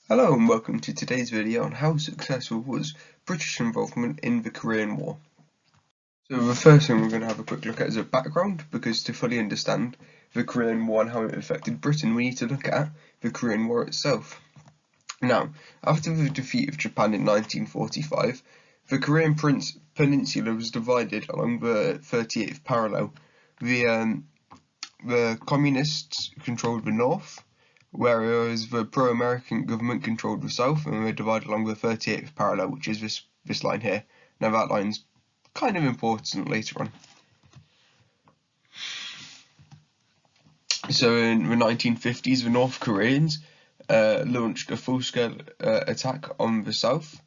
Hello and welcome to today's video on how successful was British involvement in the Korean War. So the first thing we're going to have a quick look at is a background, because to fully understand the Korean War and how it affected Britain we need to look at the Korean War itself. Now, after the defeat of Japan in 1945, the Korean Peninsula was divided along the 38th parallel. The Communists controlled the north, whereas the pro-American government controlled the south, and were divided along the 38th parallel, which is this line here. Now that line's kind of important later on. So in the 1950s, the North Koreans launched a full-scale attack on the south,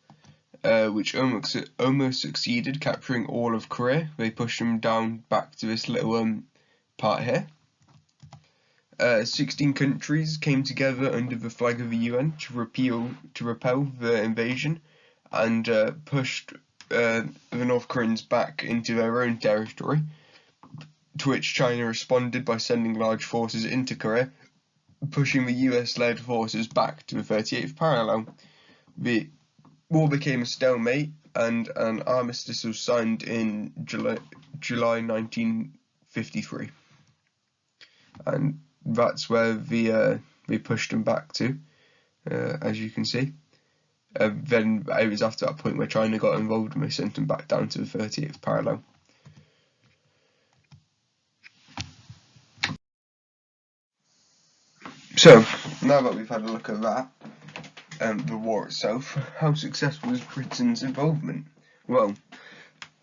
which almost succeeded, capturing all of Korea. They pushed them down back to this little part here. 16 countries came together under the flag of the UN to repel the invasion, and pushed the North Koreans back into their own territory, to which China responded by sending large forces into Korea, pushing the US-led forces back to the 38th parallel. The war became a stalemate, and an armistice was signed in July 1953. And that's where we pushed them back to, as you can see. Then it was after that point where China got involved and they sent them back down to the 38th parallel. So, now that we've had a look at that, the war itself, how successful was Britain's involvement? Well,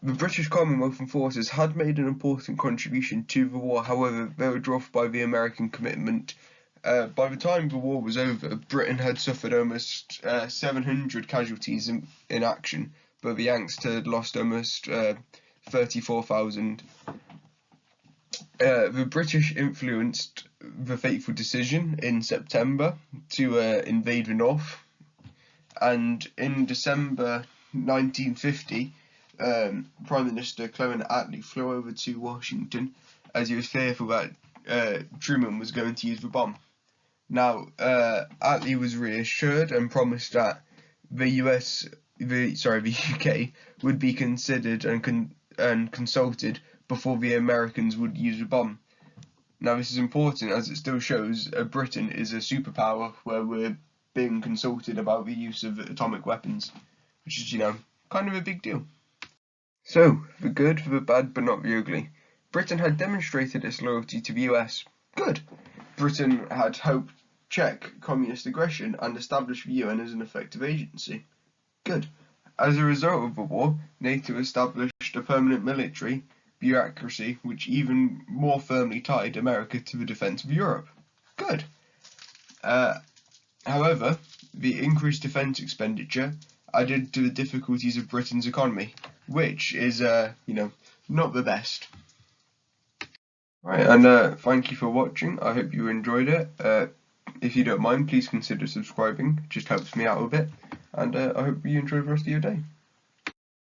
the British Commonwealth and forces had made an important contribution to the war, however, they were dwarfed by the American commitment. By the time the war was over, Britain had suffered almost 700 casualties in action, but the Yanks had lost almost 34,000. The British influenced the fateful decision in September to invade the North, and in December 1950, Prime Minister Clement Attlee flew over to Washington as he was fearful that Truman was going to use the bomb. Now, Attlee was reassured and promised that the UK would be considered and consulted before the Americans would use the bomb. Now, this is important as it still shows Britain is a superpower where we're being consulted about the use of atomic weapons, which is, kind of a big deal. So, the good, the bad, but not the ugly. Britain had demonstrated its loyalty to the US. Good. Britain had helped check communist aggression and establish the UN as an effective agency. Good. As a result of the war, NATO established a permanent military bureaucracy which even more firmly tied America to the defence of Europe. Good. However, the increased defence expenditure added to the difficulties of Britain's economy, which is, not the best. Right, and thank you for watching. I hope you enjoyed it. If you don't mind, please consider subscribing. It just helps me out a bit. And I hope you enjoy the rest of your day.